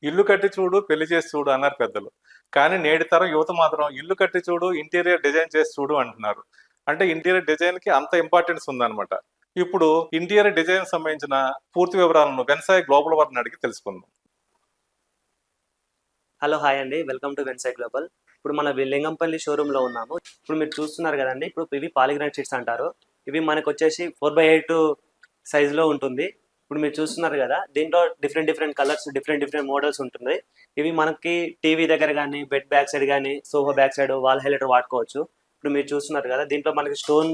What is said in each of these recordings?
ఇల్లు కట్టి చూడు, పెళ్లి చేసి చూడు అన్నారు పెద్దలు. కానీ నేటి తరం యువత మాత్రం ఇల్లు కట్టి చూడు, ఇంటీరియర్ డిజైన్ చేసి చూడు అంటున్నారు. అంటే ఇంటీరియర్ డిజైన్‌కి అంత ఇంపార్టెన్స్ ఉందన్నమాట. ఇప్పుడు ఇంటీరియర్ డిజైన్‌కి సంబంధించిన పూర్తి వివరాలను వెన్సాయ్ గ్లోబల్ వారిని అడిగి తెలుసుకుందాం. హలో హాయ్ అండి, వెల్కమ్ టు వెన్సైట్ గ్లోబల్. ఇప్పుడు మన లింగంపల్లి షోరూంలో ఉన్నాము. ఇప్పుడు మీరు చూస్తున్నారు కదండి, ఇప్పుడు ఇవి పాలిగ్రానైట్ షీట్స్ అంటారు. ఇవి మనకు వచ్చేసి 4/8 సైజులో ఉంటుంది. ఇప్పుడు మీరు చూస్తున్నారు కదా, దీంట్లో డిఫరెంట్ కలర్స్, డిఫరెంట్ మోడల్స్ ఉంటుంది. ఇవి మనకి టీవీ దగ్గర కానీ, బెడ్ బ్యాక్ సైడ్ కానీ, sofa back side, wall highlighter వాడుకోవచ్చు. ఇప్పుడు మీరు చూస్తున్నారు కదా, దీంట్లో మనకి స్టోన్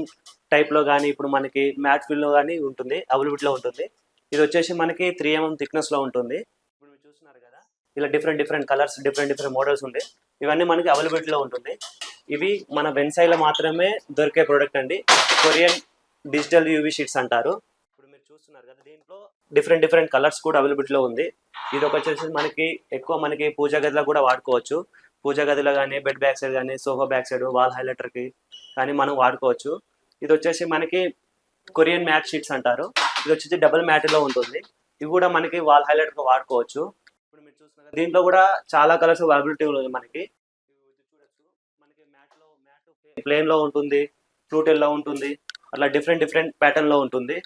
టైప్లో కానీ, ఇప్పుడు మనకి మ్యాట్ ఫిల్లో కానీ ఉంటుంది, అవైలబిలిటీలో ఉంటుంది. ఇది వచ్చేసి మనకి 3 mm థిక్నెస్లో ఉంటుంది. ఇప్పుడు మీరు చూస్తున్నారు కదా, ఇలా డిఫరెంట్ కలర్స్, డిఫరెంట్ మోడల్స్ ఉంటాయి. ఇవన్నీ మనకి అవైలబిలిటీలో ఉంటుంది. ఇవి మన వెన్సైలో మాత్రమే దొరికే ప్రోడక్ట్ అండి. కొరియన్ డిజిటల్ యూవీ షీట్స్ అంటారు. ఇప్పుడు మీరు చూస్తున్నారు కదా, దీంట్లో డిఫరెంట్ కలర్స్ కూడా అవైలబిలిటీలో ఉంది. ఇది ఒక వచ్చేసి మనకి ఎక్కువ మనకి పూజా గదిలో కూడా వాడుకోవచ్చు. పూజా గదిలో కానీ, బెడ్ బ్యాక్ సైడ్ కానీ, సోఫా బ్యాక్ సైడ్, వాల్ హైలైటర్కి కానీ మనం వాడుకోవచ్చు. ఇది వచ్చేసి మనకి కొరియన్ మ్యాట్ షీట్స్ అంటారు. ఇది వచ్చేసి డబుల్ మ్యాట్లో ఉంటుంది. ఇవి కూడా మనకి వాల్ హైలైటర్కి వాడుకోవచ్చు. ఇప్పుడు మీరు చూస్తున్నారు, దీంట్లో కూడా చాలా కలర్స్ అవైలబిలిటీ ఉంది మనకి. చూడొచ్చు, మనకి మ్యాట్ ప్లేన్ లో ఉంటుంది, ఫ్లూటెల్ లో ఉంటుంది, అట్లా డిఫరెంట్ ప్యాటర్న్ లో ఉంటుంది.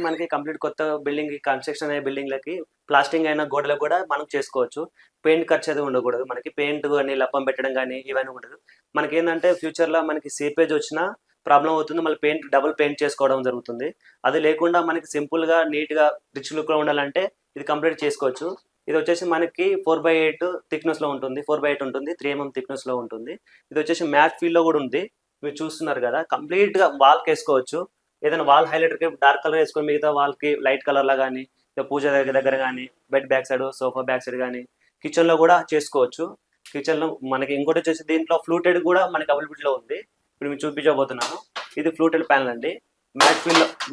మనకి కంప్లీట్ కొత్త బిల్డింగ్ కన్స్ట్రక్షన్ అయ్యే బిల్డింగ్లకి ప్లాస్టింగ్ అయిన గోడలకు కూడా మనం చేసుకోవచ్చు. పెయింట్ ఖర్చు అయితే ఉండకూడదు. మనకి పెయింట్ కానీ, లప్పం పెట్టడం కానీ ఇవన్నీ ఉండదు. మనకి ఏంటంటే ఫ్యూచర్లో మనకి సీపేజ్ వచ్చినా ప్రాబ్లం అవుతుంది, మళ్ళీ డబుల్ పెయింట్ చేసుకోవడం జరుగుతుంది. అది లేకుండా మనకి సింపుల్గా నీట్గా రిచ్ లుక్లో ఉండాలంటే ఇది కంప్లీట్ చేసుకోవచ్చు. ఇది వచ్చేసి మనకి 4/8 థిక్నెస్లో ఉంటుంది, 4/8 ఉంటుంది, 3 mm థిక్నెస్లో ఉంటుంది. ఇది వచ్చేసి మ్యాట్ ఫీల్లో కూడా ఉంది. మీరు చూస్తున్నారు కదా, కంప్లీట్గా వాల్కి వేసుకోవచ్చు. ఏదైనా వాల్ హైలైటర్కి డార్క్ కలర్ వేసుకొని మిగతా వాల్కి లైట్ కలర్లా కానీ, పూజ దగ్గర కానీ, bed back side, sofa back side కానీ, కిచెన్లో కూడా చేసుకోవచ్చు. కిచెన్లో మనకి ఇంకోటి వచ్చేసి దీంట్లో ఫ్లూటెడ్ కూడా మనకి అవైలబిలిటీలో ఉంది. ఇప్పుడు మీకు చూపించబోతున్నాను. ఇది ఫ్లూటెడ్ ప్యానల్ అండి,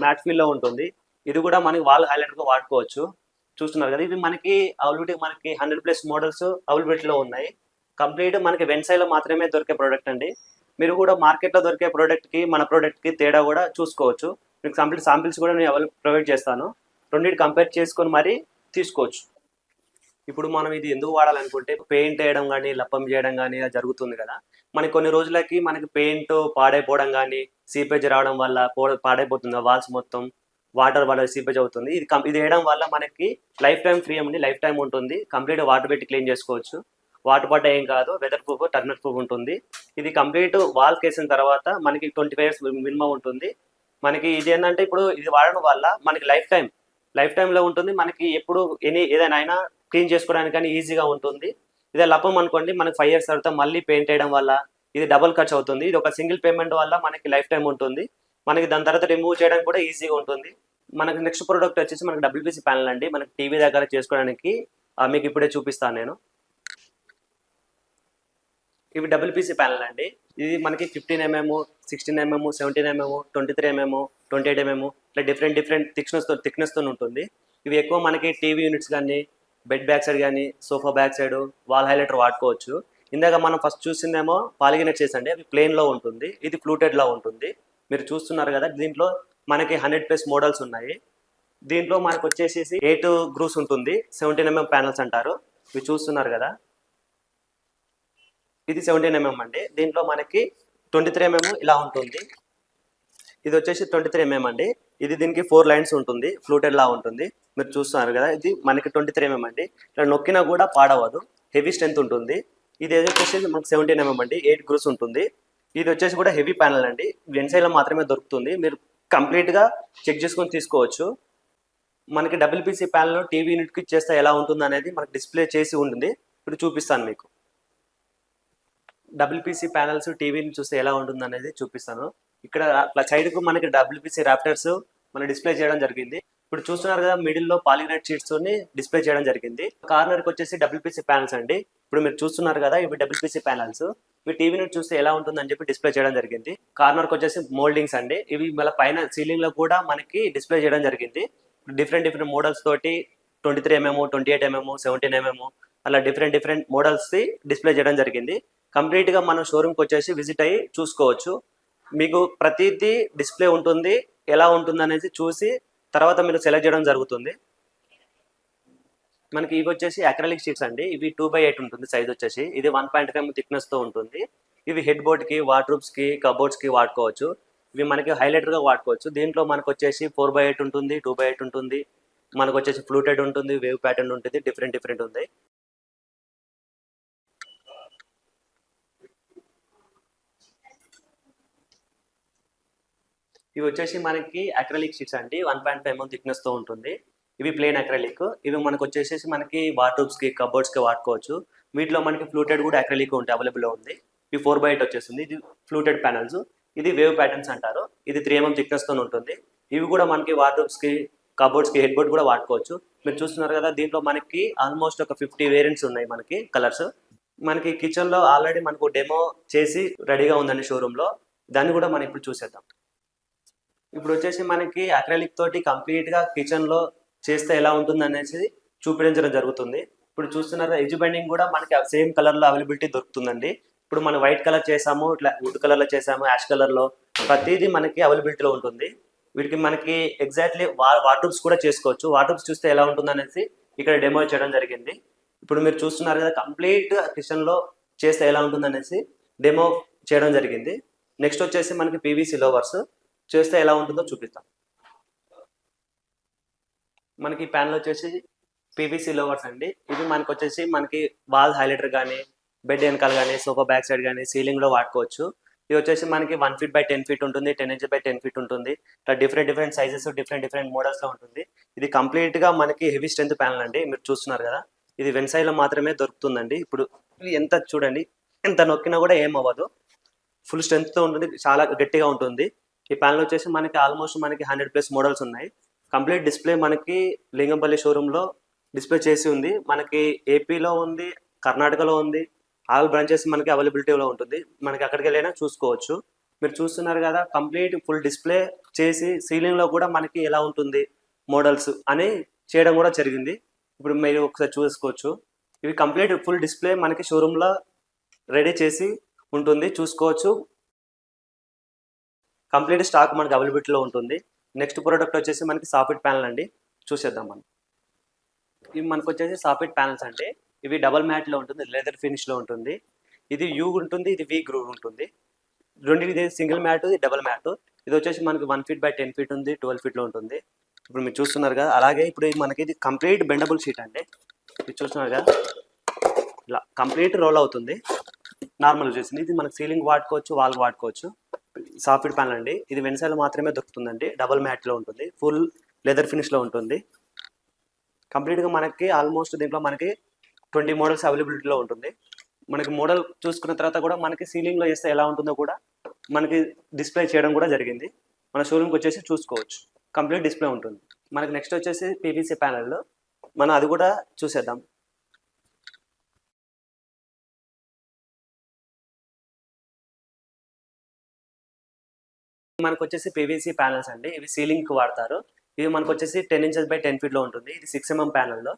మ్యాట్ ఫీల్లో ఉంటుంది. ఇది కూడా మనకి వాల్ హైలైటర్గా వాడుకోవచ్చు. చూస్తున్నారు కదా, ఇవి మనకి అవైలబిలిటీ మనకి 100+ మోడల్స్ అవైలబిలిటీలో ఉన్నాయి. కంప్లీట్ మనకి వెన్సైలో మాత్రమే దొరికే ప్రోడక్ట్ అండి. మీరు కూడా మార్కెట్లో దొరికే ప్రోడక్ట్కి మన ప్రోడక్ట్కి తేడా కూడా చూసుకోవచ్చు. మీకు కంప్లీట్ శాంపిల్స్ కూడా నేను ప్రొవైడ్ చేస్తాను. రెండింటి కంపేర్ చేసుకొని మరీ తీసుకోవచ్చు. ఇప్పుడు మనం ఇది ఎందుకు వాడాలనుకుంటే, పెయింట్ వేయడం కానీ, లప్పం చేయడం కానీ జరుగుతుంది కదా. మనకి కొన్ని రోజులకి మనకి పెయింట్ పాడైపోవడం కానీ, సీపేజ్ రావడం వల్ల పాడైపోతుంది వాల్స్ మొత్తం, వాటర్ వల్ల సీపేజ్ అవుతుంది. ఇది వేయడం వల్ల మనకి లైఫ్ టైం ఫ్రీ అండి, లైఫ్ టైం ఉంటుంది. కంప్లీట్ వాటర్ పెట్టి క్లీన్ చేసుకోవచ్చు. వాటర్ పడ్డ ఏం కాదు, వెదర్ ప్రూఫ్, టర్నర్ ప్రూఫ్ ఉంటుంది. ఇది కంప్లీట్ వాల్ కేసిన తర్వాత మనకి 25 years మినిమం ఉంటుంది. మనకి ఇది ఏంటంటే, ఇప్పుడు ఇది వాడడం వల్ల మనకి లైఫ్ టైంలో ఉంటుంది. మనకి ఎప్పుడు ఏదైనా అయినా క్లీన్ చేసుకోవడానికి కానీ ఈజీగా ఉంటుంది. ఇదే లప్పం అనుకోండి, మనకి 5 years తర్వాత మళ్ళీ పెయింట్ వేయడం వల్ల ఇది డబుల్ ఖర్చు అవుతుంది. ఇది ఒక సింగిల్ పేమెంట్ వల్ల మనకి లైఫ్ టైం ఉంటుంది. మనకి దాని తర్వాత రిమూవ్ చేయడానికి కూడా ఈజీగా ఉంటుంది. మనకి నెక్స్ట్ ప్రోడక్ట్ వచ్చేసి మనకి WPC ప్యానల్ అండి. మనకి టీవీ దగ్గర చేసుకోవడానికి మీకు ఇప్పుడే చూపిస్తాను నేను. ఇవి WPC ప్యానల్ అండి. ఇది మనకి 15 mm, 16 mm, 17 mm, 23 mm, 28 mm ఇట్లా డిఫరెంట్ థిక్నెస్తో ఉంటుంది. ఇవి ఎక్కువ మనకి టీవీ యూనిట్స్ కానీ, బెడ్ బ్యాక్ సైడ్ కానీ, sofa back side, wall highlighter వాడుకోవచ్చు. ఇందాక మనం ఫస్ట్ చూసిందేమో పాలిగినెట్ చేసి అండి, అవి ప్లేన్లో ఉంటుంది. ఇది ఫ్లూటెడ్లో ఉంటుంది. మీరు చూస్తున్నారు కదా, దీంట్లో మనకి 100+ మోడల్స్ ఉన్నాయి. దీంట్లో మనకు వచ్చేసి 8 గ్రూస్ ఉంటుంది. 17 mm ప్యానల్స్ అంటారు. ఇవి చూస్తున్నారు కదా, ఇది 17 mm అండి. దీంట్లో మనకి 23 mm ఇలా ఉంటుంది. ఇది వచ్చేసి 23 mm అండి. ఇది దీనికి 4 లైన్స్ ఉంటుంది, ఫ్లూటెడ్ లా ఉంటుంది. మీరు చూస్తున్నారు కదా, ఇది మనకి 23 mm అండి. ఇలా నొక్కినా కూడా పాడవదు, హెవీ స్ట్రెంత్ ఉంటుంది. ఇది వచ్చేసి మనకి 17 mm అండి, 8 గ్రూస్ ఉంటుంది. ఇది వచ్చేసి కూడా హెవీ ప్యానల్ అండి, వెన్సైలో మాత్రమే దొరుకుతుంది. మీరు కంప్లీట్గా చెక్ చేసుకొని తీసుకోవచ్చు. మనకి WPC ప్యానల్ టీవీ యూనిట్కి చేస్తే ఎలా ఉంటుంది అనేది మనకి డిస్ప్లే చేసి ఉంటుంది. ఇప్పుడు చూపిస్తాను మీకు. WPC ప్యానల్స్ టీవీని చూస్తే ఎలా ఉంటుంది అనేది చూపిస్తాను. ఇక్కడ సైడ్కు మనకి WPC రాఫ్టర్స్ మన డిస్ప్లే చేయడం జరిగింది. ఇప్పుడు చూస్తున్నారు కదా, మిడిల్లో పాలిగ్రానైట్ షీట్స్ డిస్ప్లే చేయడం జరిగింది. కార్నర్కి వచ్చేసి WPC ప్యానల్స్ అండి. ఇప్పుడు మీరు చూస్తున్నారు కదా, ఇవి WPC ప్యానల్స్. మీ టీవీని చూస్తే ఎలా ఉంటుందని చెప్పి డిస్ప్లే చేయడం జరిగింది. కార్నర్కి వచ్చేసి మోల్డింగ్స్ అండి. ఇవి మళ్ళీ పైన సీలింగ్ లో కూడా మనకి డిస్ప్లే చేయడం జరిగింది. డిఫరెంట్ మోడల్స్ తోటి 23 mm, 28 mm, 17 mm అలా డిఫరెంట్ మోడల్స్ డిస్ప్లే చేయడం జరిగింది. కంప్లీట్ గా మనం షోరూమ్కి వచ్చేసి విజిట్ అయ్యి చూసుకోవచ్చు. మీకు ప్రతిదీ డిస్ప్లే ఉంటుంది, ఎలా ఉంటుంది అనేది చూసి తర్వాత మీరు సెలెక్ట్ చేయడం జరుగుతుంది. మనకి ఇవి వచ్చేసి అక్రాలిక్ షీట్స్ అండి. ఇవి 2/8 ఉంటుంది సైజ్ వచ్చేసి. ఇది 1.5 థిక్నెస్ తో ఉంటుంది. ఇవి హెడ్ బోర్డ్ కి, వార్డ్రోబ్స్ కి, కబోర్డ్స్ కి వాడుకోవచ్చు. ఇవి మనకి హైలైటర్ గా వాడుకోవచ్చు. దీంట్లో మనకు వచ్చేసి 4/8 ఉంటుంది, 2/8 ఉంటుంది, మనకు వచ్చేసి ఫ్లూటెడ్ ఉంటుంది, వేవ్ ప్యాటర్న్ ఉంటుంది, డిఫరెంట్ ఉంది. ఇవి వచ్చేసి మనకి అక్రాలిక్ షీట్స్ అండి. 1.5 థిక్నెస్ తో ఉంటుంది. ఇవి ప్లేన్ అక్రాలిక్. ఇవి మనకు వచ్చేసి మనకి వార్డ్రోబ్స్ కి, కబోర్డ్స్ కి వాడుకోవచ్చు. వీటిలో మనకి ఫ్లూటెడ్ కూడా అక్రాలిక్ ఉంటే అవైలబుల్ ఉంది. ఇవి 4/8 వచ్చేస్తుంది. ఇది ఫ్లూటెడ్ ప్యానల్స్. ఇది వేవ్ ప్యాటర్న్స్ అంటారు. ఇది 3 థిక్నెస్ తో ఉంటుంది. ఇవి కూడా మనకి వార్డ్రోబ్స్ కి, కబోర్డ్స్ కి, హెడ్ బోర్డ్ కూడా వాడుకోవచ్చు. మీరు చూస్తున్నారు కదా, దీంట్లో మనకి ఆల్మోస్ట్ ఒక 50 వేరియంట్స్ ఉన్నాయి మనకి కలర్స్. మనకి కిచెన్ లో ఆల్రెడీ మనకు డెమో చేసి రెడీగా ఉందండి షోరూమ్ లో. దాన్ని కూడా మనం ఇప్పుడు చూసేద్దాం. ఇప్పుడు వచ్చేసి మనకి అక్రాలిక్ తోటి కంప్లీట్ గా కిచెన్ లో చేస్తే ఎలా ఉంటుంది అనేసి చూపించడం జరుగుతుంది. ఇప్పుడు చూస్తున్నారు ఎడ్జ్ బెండింగ్ కూడా మనకి సేమ్ కలర్ లో అవైలబిలిటీ దొరుకుతుందండి. ఇప్పుడు మనం వైట్ కలర్ చేసాము, ఇట్లా వుడ్ కలర్ లో చేసాము, యాష్ కలర్ లో, ప్రతిదీ మనకి అవైలబిలిటీలో ఉంటుంది. వీటికి మనకి ఎగ్జాక్ట్లీ వార్డ్రోబ్స్ కూడా చేసుకోవచ్చు. వార్డ్రోబ్స్ చూస్తే ఎలా ఉంటుంది అనేసి ఇక్కడ డెమో చేయడం జరిగింది. ఇప్పుడు మీరు చూస్తున్నారు కదా, కంప్లీట్ కిచెన్ లో చేస్తే ఎలా ఉంటుంది అనేసి డెమో చేయడం జరిగింది. నెక్స్ట్ వచ్చేసి మనకి పీవీసీ లోవర్స్ చేస్తే ఎలా ఉంటుందో చూపిస్తాం. మనకి ప్యానల్ వచ్చేసి పీవీసీ లోవర్స్ అండి. ఇవి మనకి వచ్చేసి మనకి వాల్ హైలైటర్ కానీ, బెడ్ వెనకాల కానీ, సోఫా బ్యాక్ సైడ్ కానీ, సీలింగ్ లో వాడుకోవచ్చు. ఇది వచ్చేసి మనకి 1 ఫీట్ బై 10 ఫీట్ ఉంటుంది, 10 ఇంచ్ బై 10 ఫీట్ ఉంటుంది. ఇట్లా డిఫరెంట్ సైజెస్, డిఫరెంట్ మోడల్స్ లో ఉంటుంది. ఇది కంప్లీట్ గా మనకి హెవీ స్ట్రెంత్ ప్యానల్ అండి. మీరు చూస్తున్నారు కదా, ఇది వెన్సైడ్ లో మాత్రమే దొరుకుతుందండి. ఇప్పుడు ఎంత చూడండి, ఎంత నొక్కినా కూడా ఏం అవ్వదు. ఫుల్ స్ట్రెంత్ తో ఉంటుంది, చాలా గట్టిగా ఉంటుంది. ఈ ప్యానల్ వచ్చేసి మనకి ఆల్మోస్ట్ మనకి 100+ మోడల్స్ ఉన్నాయి. కంప్లీట్ డిస్ప్లే మనకి లింగంపల్లి షోరూమ్ లో డిస్ప్లే చేసి ఉంది. మనకి ఏపీలో ఉంది, కర్ణాటకలో ఉంది. ఆల్ బ్రాంచెస్ మనకి అవైలబిలిటీలో ఉంటుంది. మనకి అక్కడికి వెళ్ళైనా చూసుకోవచ్చు. మీరు చూస్తున్నారు కదా, కంప్లీట్ ఫుల్ డిస్ప్లే చేసి సీలింగ్ లో కూడా మనకి ఎలా ఉంటుంది మోడల్స్ అని చేయడం కూడా జరిగింది. ఇప్పుడు మీరు ఒకసారి చూసుకోవచ్చు. ఇవి కంప్లీట్ ఫుల్ డిస్ప్లే మనకి షోరూమ్ లో రెడీ చేసి ఉంటుంది, చూసుకోవచ్చు. కంప్లీట్ స్టాక్ మనకి అవైలబిలిటీలో ఉంటుంది. నెక్స్ట్ ప్రోడక్ట్ వచ్చేసి మనకి సాఫిట్ ప్యానల్ అండి. చూసేద్దాం మనం. ఇవి మనకు వచ్చేసి సాఫిట్ ప్యానల్స్ అంటే ఇవి డబల్ మ్యాట్ లో ఉంటుంది, లెదర్ ఫినిష్ లో ఉంటుంది. ఇది యూ ఉంటుంది, ఇది వి గ్రూవ్ ఉంటుంది. ఇది సింగిల్ మ్యాట్, ఇది డబల్ మ్యాట్. ఇది వచ్చేసి మనకి 1 ఫీట్ బై 10 ఫీట్ ఉంది, 12 ఫీట్ లో ఉంటుంది. ఇప్పుడు మీరు చూస్తున్నారు కదా, అలాగే ఇప్పుడు మనకి ఇది కంప్లీట్ బెండబుల్ షీట్ అండి. ఇది చూస్తున్నారు కదా, ఇలా కంప్లీట్ రోల్ అవుతుంది. నార్మల్ వచ్చేసింది. ఇది మనకి సీలింగ్ వాడుకోవచ్చు, వాల్ వాడుకోవచ్చు. సాఫ్ట్ ప్యానల్ అండి. ఇది వెన్సైడ్ మాత్రమే దొరుకుతుందండి. డబుల్ మ్యాట్ లో ఉంటుంది, ఫుల్ లెదర్ ఫినిష్ లో ఉంటుంది. కంప్లీట్ గా మనకి ఆల్మోస్ట్ దీంట్లో మనకి 20 మోడల్స్ అవైలబిలిటీలో ఉంటుంది. మనకి మోడల్ చూసుకున్న తర్వాత కూడా మనకి సీలింగ్ లో చేస్తే ఎలా ఉంటుందో కూడా మనకి డిస్ప్లే చేయడం కూడా జరిగింది. మన షోరూమ్కి వచ్చేసి చూసుకోవచ్చు. కంప్లీట్ డిస్ప్లే ఉంటుంది. మనకి నెక్స్ట్ వచ్చేసి పీవీసీ ప్యానల్, మనం అది కూడా చూసేద్దాం. మనకు వచ్చేసి పీవీసీ ప్యానల్స్ అండి. ఇవి సీలింగ్ కి వాడతారు. ఇవి మనకు వచ్చేసి 10 ఇంచెస్ బై 10 ఫీట్ లో ఉంటుంది. ఇది 6 mm ప్యానల్లో.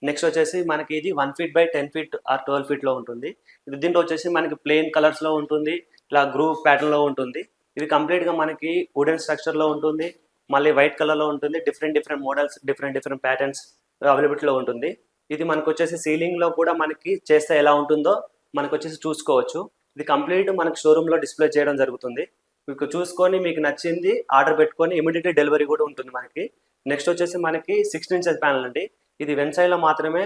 నెక్స్ట్ వచ్చేసి మనకి ఇది 1 feet by 10 feet or 12 feet లో ఉంటుంది. ఇది దీంట్లో వచ్చేసి మనకి ప్లెయిన్ కలర్స్ లో ఉంటుంది, ఇలా గ్రూవ్ ప్యాటర్న్ లో ఉంటుంది. ఇవి కంప్లీట్ గా మనకి వుడెన్ స్ట్రక్చర్ లో ఉంటుంది, మళ్ళీ వైట్ కలర్ లో ఉంటుంది. డిఫరెంట్ మోడల్స్, డిఫరెంట్ ప్యాటర్న్స్ అవైలబిలిటీలో ఉంటుంది. ఇది మనకు వచ్చేసి సీలింగ్ లో కూడా మనకి చేస్తే ఎలా ఉంటుందో మనకు వచ్చేసి చూసుకోవచ్చు. ఇది కంప్లీట్ మనకి షోరూమ్ లో డిస్ప్లే చేయడం జరుగుతుంది. మీకు చూసుకొని మీకు నచ్చింది ఆర్డర్ పెట్టుకొని ఇమీడియట్ డెలివరీ కూడా ఉంటుంది మనకి. నెక్స్ట్ వచ్చేసి మనకి 16 ఇంచెస్ ప్యానల్ అండి. ఇది వెన్సైడ్ లో మాత్రమే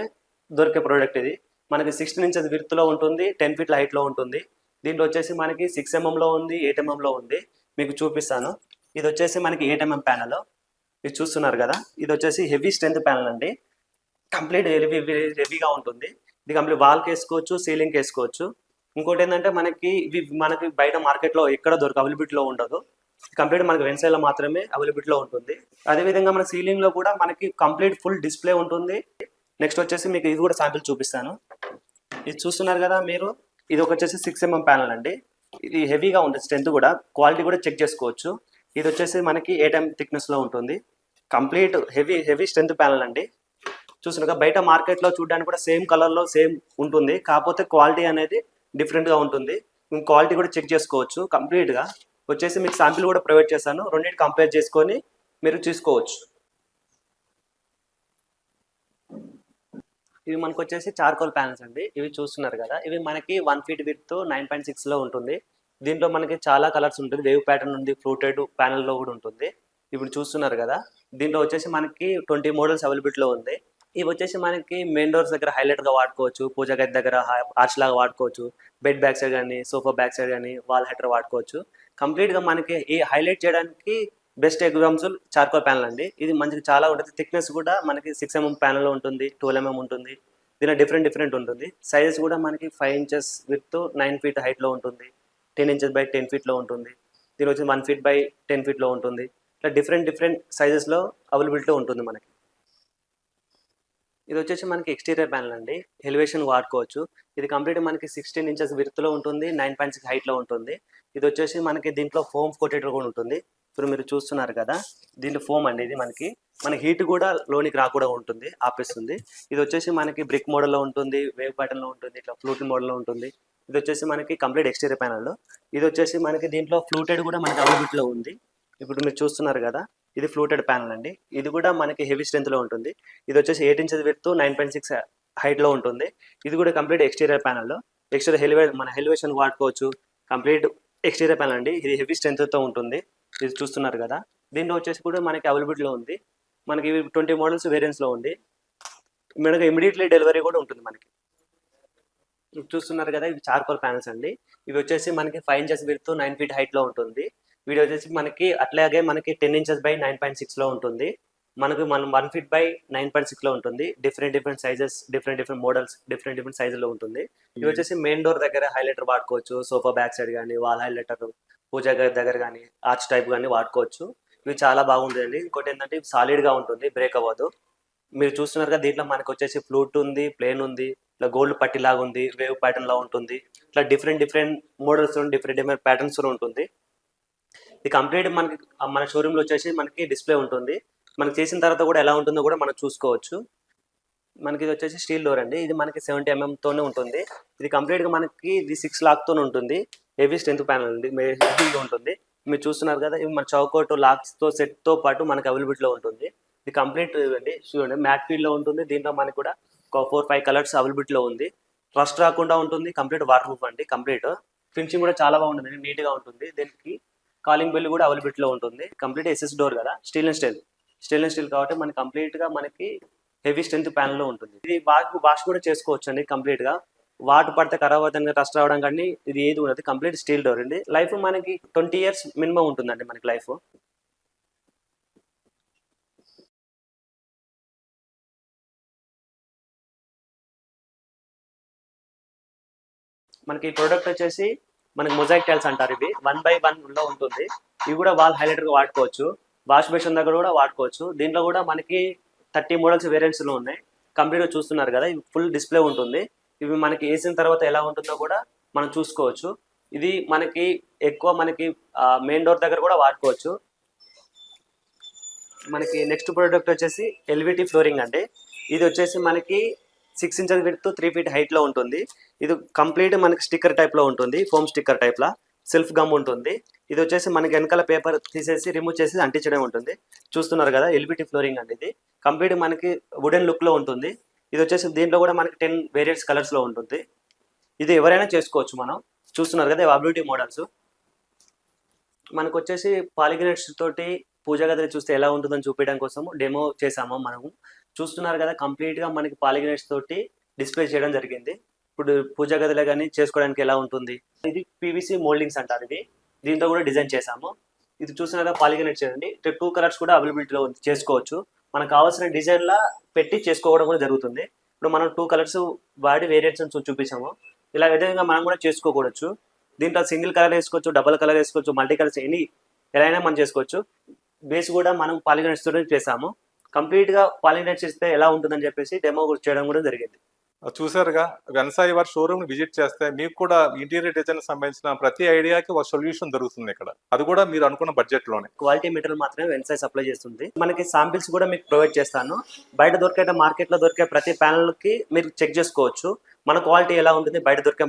దొరికే ప్రోడక్ట్. ఇది మనకి 16 ఇంచెస్ విడ్త్ లో ఉంటుంది, 10 ఫీట్ల హైట్ లో ఉంటుంది. దీంట్లో వచ్చేసి మనకి 6 mm లో ఉంది, 8 mm లో ఉంది. మీకు చూపిస్తాను. ఇది వచ్చేసి మనకి 8 mm ప్యానల్. ఇది చూస్తున్నారు కదా, ఇది వచ్చేసి హెవీ స్ట్రెంత్ ప్యానల్ అండి. కంప్లీట్ హెవీగా ఉంటుంది. ఇది కంప్లీట్ వాల్కి వేసుకోవచ్చు, సీలింగ్కి వేసుకోవచ్చు. ఇంకోటి ఏంటంటే మనకి బయట మార్కెట్లో ఎక్కడ అవైలబిలిటీలో ఉండదు. కంప్లీట్ మనకి వెన్సైడ్ లో మాత్రమే అవైలబిలిటీలో ఉంటుంది. అదేవిధంగా మన సీలింగ్ లో కూడా మనకి కంప్లీట్ ఫుల్ డిస్ప్లే ఉంటుంది. నెక్స్ట్ వచ్చేసి మీకు ఇది కూడా శాంపిల్ చూపిస్తాను. ఇది చూస్తున్నారు కదా మీరు, ఇది వచ్చేసి 6 mm ప్యానల్ అండి. ఇది హెవీగా ఉంటుంది, స్ట్రెంత్ కూడా, క్వాలిటీ కూడా చెక్ చేసుకోవచ్చు. ఇది వచ్చేసి మనకి 8 mm థిక్నెస్ లో ఉంటుంది. కంప్లీట్ హెవీ స్ట్రెంత్ ప్యానల్ అండి. చూస్తున్నారు బయట మార్కెట్లో చూడడానికి కూడా సేమ్ కలర్ లో సేమ్ ఉంటుంది, కాకపోతే క్వాలిటీ అనేది డిఫరెంట్ గా ఉంటుంది. క్వాలిటీ కూడా చెక్ చేసుకోవచ్చు. కంప్లీట్ గా వచ్చేసి మీకు శాంపిల్ కూడా ప్రొవైడ్ చేశాను. రెండింటి కంపేర్ చేసుకొని మీరు చూసుకోవచ్చు. ఇవి మనకు వచ్చేసి చార్కోల్ ప్యానల్స్ అండి. ఇవి చూస్తున్నారు కదా, ఇవి మనకి 1 ఫీట్ విడ్త్ 9.6 లో ఉంటుంది. దీంట్లో మనకి చాలా కలర్స్ ఉంటుంది. వేవ్ ప్యాటర్న్ ఉంది, ఫ్లూటెడ్ ప్యానెల్ లో కూడా ఉంటుంది. ఇప్పుడు చూస్తున్నారు కదా, దీంట్లో వచ్చేసి మనకి 20 మోడల్స్ అవైలబిలిటీలో ఉంది. ఇవి వచ్చేసి మనకి మెయిన్ డోర్స్ దగ్గర హైలైట్ గా వాడుకోవచ్చు, పూజ గది దగ్గర ఆర్చ్ లాగా వాడుకోవచ్చు, బెడ్ బ్యాక్ సైడ్ కానీ, సోఫా బ్యాక్ సైడ్ కానీ, వాల్ హైటర్ వాడుకోవచ్చు. కంప్లీట్ గా మనకి ఈ హైలైట్ చేయడానికి బెస్ట్ ఎగ్జాంపుల్ చార్కోల్ ప్యానల్ అండి. ఇది మంచిగా చాలా ఉంటుంది. థిక్నెస్ కూడా మనకి 6 mm ప్యానల్ ఉంటుంది, 12 mm ఉంటుంది. దీనిలో డిఫరెంట్ ఉంటుంది. సైజెస్ కూడా మనకి 5 inches విత్ 9 feet హైట్ లో ఉంటుంది, 10 inches by 10 feet లో ఉంటుంది. దీని వచ్చి 1 feet by 10 feet లో ఉంటుంది. ఇట్లా డిఫరెంట్ సైజెస్ లో అవైలబిలిటీ ఉంటుంది మనకి. ఇది వచ్చేసి మనకి ఎక్స్టీరియర్ ప్యానల్ అండి. ఎలివేషన్ వాడుకోవచ్చు. ఇది కంప్లీట్ మనకి 16 inches విడ్త్ లో ఉంటుంది, 9.6 హైట్ లో ఉంటుంది. ఇది వచ్చేసి మనకి దీంట్లో ఫోమ్ కోటెడ్ కూడా ఉంటుంది. ఇప్పుడు మీరు చూస్తున్నారు కదా, దీంట్లో ఫోమ్ అండి. ఇది మన హీట్ కూడా లోనికి రాకుండా ఉంటుంది, ఆపేస్తుంది. ఇది వచ్చేసి మనకి బ్రిక్ మోడల్లో ఉంటుంది, వేవ్ ప్యాటర్న్ లో ఉంటుంది, ఇట్లా ఫ్లూటెడ్ మోడల్లో ఉంటుంది. ఇది వచ్చేసి మనకి కంప్లీట్ ఎక్స్టీరియర్ ప్యానల్. ఇది వచ్చేసి మనకి దీంట్లో ఫ్లూటెడ్ కూడా మనకి అవైలబిలిటీలో ఉంది. ఇప్పుడు మీరు చూస్తున్నారు కదా, ఇది ఫ్లూటెడ్ ప్యానల్ అండి. ఇది కూడా మనకి హెవీ స్ట్రెంత్ లో ఉంటుంది. ఇది వచ్చేసి 8 inches విడ్త్ 9.6 హైట్ లో ఉంటుంది. ఇది కూడా కంప్లీట్ ఎక్స్టీరియర్ ప్యానల్. ఎక్స్టీరియర్ మన ఎలివేషన్ వాడుకోవచ్చు. కంప్లీట్ ఎక్స్టీరియర్ ప్యానల్ అండి. ఇది హెవీ స్ట్రెంత్ తో ఉంటుంది. ఇది చూస్తున్నారు కదా, దీంట్లో వచ్చేసి కూడా మనకి అవైలబిలిటీలో ఉంది. మనకి 20 మోడల్స్ వేరియంట్స్ లో ఉంది. మనకి ఇమీడియట్లీ డెలివరీ కూడా ఉంటుంది మనకి. చూస్తున్నారు కదా, ఇవి చార్కోల్ ప్యానల్స్ అండి. ఇవి వచ్చేసి మనకి 5 inches విడ్త్ 9 feet హైట్ లో ఉంటుంది. వీడియో వచ్చేసి మనకి అట్లాగే మనకి 10 inches by 9.6 లో ఉంటుంది. మనకి 1 feet by 9.6 లో ఉంటుంది. Different sizes, different models, different సైజులో లో ఉంటుంది. ఇవి వచ్చేసి మెయిన్ డోర్ దగ్గర హైలైటర్ వాడుకోవచ్చు, సోఫా బ్యాక్ సైడ్ కానీ, వాల్ హైలైటర్, పూజ గది దగ్గర కానీ, ఆర్చ్ టైప్ కానీ వాడుకోవచ్చు. ఇవి చాలా బాగుంటుందండి. ఇంకోటి ఏంటంటే సాలిడ్ గా ఉంటుంది, బ్రేక్ అవ్వదు. మీరు చూస్తున్నారు కదా, దీంట్లో మనకి వచ్చేసి ఫ్లూట్ ఉంది, ప్లేన్ ఉంది, ఇట్లా గోల్డ్ పట్టి లాగా ఉంది, వేవ్ ప్యాటర్న్ లా ఉంటుంది. ఇట్లా డిఫరెంట్ మోడల్స్, డిఫరెంట్ ప్యాటర్న్స్ ఉంటుంది. ఇది కంప్లీట్ మనకి మన షోరూమ్ లో వచ్చేసి మనకి డిస్ప్లే ఉంటుంది. మనకి చేసిన తర్వాత కూడా ఎలా ఉంటుందో కూడా మనం చూసుకోవచ్చు. మనకి ఇది వచ్చేసి స్టీల్ డోర్ అండి. ఇది మనకి 70 mm తోనే ఉంటుంది. ఇది కంప్లీట్ గా మనకి ఇది 6 లాక్ తోనే ఉంటుంది. హెవీ స్ట్రెంత్ ప్యానల్ అండి, హెవీగా ఉంటుంది. మీరు చూస్తున్నారు కదా, ఇవి మన చౌకౌట్ లాక్స్ తో సెట్ తో పాటు మనకి అవైలబిలిటీలో ఉంటుంది. ఇది కంప్లీట్ అండి, చూడండి మ్యాట్ ఫీల్ లో ఉంటుంది. దీంట్లో మనకి కూడా ఒక 4-5 కలర్స్ అవైలబిలిటీలో ఉంది. రస్ట్ రాకుండా ఉంటుంది. కంప్లీట్ వాటర్ ప్రూఫ్ అండి. కంప్లీట్ ఫినిషింగ్ కూడా చాలా బాగుంటుంది, నీట్ గా ఉంటుంది. దీనికి కాలింగ్ బెల్ కూడా అవైలబిలిటీలో ఉంటుంది. కంప్లీట్ ఎస్ఎస్ డోర్ కదా, స్టెయిన్లెస్ స్టీల్ కాబట్టి మనకి కంప్లీట్ గా మనకి హెవీ స్ట్రెంత్ ప్యానల్ లో ఉంటుంది. ఇది వాష్ కూడా చేసుకోవచ్చు అండి. కంప్లీట్ గా వాటర్ పడితే ఖరాబ్ అవుతుంది, రస్ట్ రావడం కానీ ఇది ఏది ఉండదు. కంప్లీట్ స్టీల్ డోర్ అండి. లైఫ్ మనకి 20 years మినిమం ఉంటుందండి మనకి లైఫ్. మనకి ఈ ప్రోడక్ట్ వచ్చేసి మనకి మొజాయిక్ టైల్స్ అంటారు. ఇవి 1x1 లో ఉంటుంది. ఇవి కూడా వాల్ హైలైటర్ గా వాడుకోవచ్చు, వాష్ బేసిన్ దగ్గర కూడా వాడుకోవచ్చు. దీంట్లో కూడా మనకి 30 మోడల్స్ వేరియంట్స్ లో ఉన్నాయి. కంప్లీట్ గా చూస్తున్నారు కదా, ఇవి ఫుల్ డిస్ప్లే ఉంటుంది. ఇవి మనకి వేసిన తర్వాత ఎలా ఉంటుందో కూడా మనం చూసుకోవచ్చు. ఇది మనకి ఎక్కువ మనకి మెయిన్ డోర్ దగ్గర కూడా వాడుకోవచ్చు. మనకి నెక్స్ట్ ప్రోడక్ట్ వచ్చేసి ఎల్విటీ ఫ్లోరింగ్ అండి. ఇది వచ్చేసి మనకి 6 inches విడ్త్ 3 feet హైట్ లో ఉంటుంది. ఇది కంప్లీట్ మనకి స్టిక్కర్ టైప్ లో ఉంటుంది, ఫోమ్ స్టిక్కర్ టైప్ లా. సెల్ఫ్ గమ్ ఉంటుంది. ఇది వచ్చేసి మనకి వెనకాల పేపర్ తీసేసి రిమూవ్ చేసి అంటించడం ఉంటుంది. చూస్తున్నారు కదా, ఎల్బిటీ ఫ్లోరింగ్ అండి. ఇది కంప్లీట్ మనకి వుడెన్ లుక్ లో ఉంటుంది. ఇది వచ్చేసి దీంట్లో కూడా మనకి 10 వేరియంట్స్ కలర్స్ లో ఉంటుంది. ఇది ఎవరైనా చేసుకోవచ్చు. మనం చూస్తున్నారు కదా, అవైలబిలిటీ మోడల్స్. మనకు వచ్చేసి పాలిగ్రానైట్స్ తోటి పూజ గదిని చూస్తే ఎలా ఉంటుందని చూపించడం కోసం డెమో చేసాము. మనము చూస్తున్నారు కదా, కంప్లీట్ గా మనకి పాలిగ్రానైట్స్ తోటి డిస్ప్లే చేయడం జరిగింది. ఇప్పుడు పూజ గదిలో కానీ చేసుకోవడానికి ఎలా ఉంటుంది. ఇది పీవీసీ మోల్డింగ్స్ అంటారు. ఇది దీంతో కూడా డిజైన్ చేసాము. ఇది చూసినాక పాలిగ్రానైట్ చేయండి. 2 కలర్స్ కూడా అవైలబిలిటీలో చేసుకోవచ్చు. మనకు కావాల్సిన డిజైన్ లా పెట్టి చేసుకోవడం కూడా జరుగుతుంది. ఇప్పుడు మనం 2 కలర్స్ వాడి వేరియంట్స్ చూపించాము. ఇలా విధంగా మనం కూడా చేసుకోకూడదు. దీంట్లో సింగిల్ కలర్ వేసుకోవచ్చు, డబుల్ కలర్ వేసుకోవచ్చు, మల్టీ కలర్స్ ఎలా అయినా మనం చేసుకోవచ్చు. బేస్ కూడా మనం పాలిగ్రానైట్స్ తోటి చేసాము. కంప్లీట్ గా పాలిగ్రానైట్ చేస్తే ఎలా ఉంటుందని చెప్పేసి డెమో చేయడం కూడా జరిగింది. చూసారుగా, వెన్సాయి వారి షోరూమ్ ని విజిట్ చేస్తే మీకు కూడా ఇంటీరియర్ డిజైన్ సంబంధించిన ప్రతి ఐడియాకి ఒక సొల్యూషన్ దొరుకుతుంది ఇక్కడ. అది కూడా మీరు అనుకున్న బడ్జెట్ లోనే. క్వాలిటీ మెటీరియల్ మాత్రమే వెన్సాయి సప్లై చేస్తుంది. మనకి శాంపిల్స్ కూడా మీకు ప్రొవైడ్ చేస్తాను. బయట దొరికే మార్కెట్ లో దొరికే ప్రతి ప్యానల్ కి మీరు చెక్ చేసుకోవచ్చు. మన క్వాలిటీ ఎలా ఉంటుంది, బయట దొరికే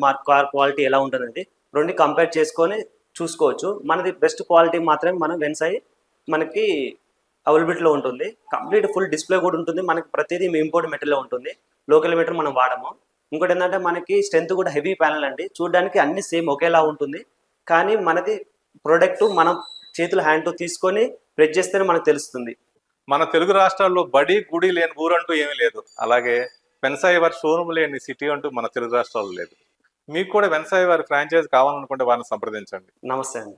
క్వాలిటీ ఎలా ఉంటుంది, రెండు కంపేర్ చేసుకొని చూసుకోవచ్చు. మనది బెస్ట్ క్వాలిటీ మాత్రమే మనం వెన్సాయి మనకి అవైలబిలిటీలో ఉంటుంది. కంప్లీట్ ఫుల్ డిస్ప్లే కూడా ఉంటుంది. మనకి ప్రతిదీ ఇంపోర్ట్ మెటీరియల్ ఉంటుంది. లో కిలోమీటర్ మనం వాడము. ఇంకోటి ఏంటంటే మనకి స్ట్రెంత్ కూడా హెవీ ప్యానల్ అండి. చూడడానికి అన్ని సేమ్ ఒకేలా ఉంటుంది, కానీ మనది ప్రోడక్ట్ మనం చేతులు హ్యాండ్తో తీసుకొని ప్రెస్ చేస్తేనే మనకు తెలుస్తుంది. మన తెలుగు రాష్ట్రాల్లో బడి గుడి లేని ఊరంటూ ఏమీ లేదు. అలాగే వెన్సాయి వారి షోరూమ్ లేని సిటీ అంటూ మన తెలుగు రాష్ట్రాల్లో లేదు. మీకు కూడా వెన్సాయి వారి ఫ్రాంచైజ్ కావాలనుకుంటే వారిని సంప్రదించండి. నమస్తే అండి.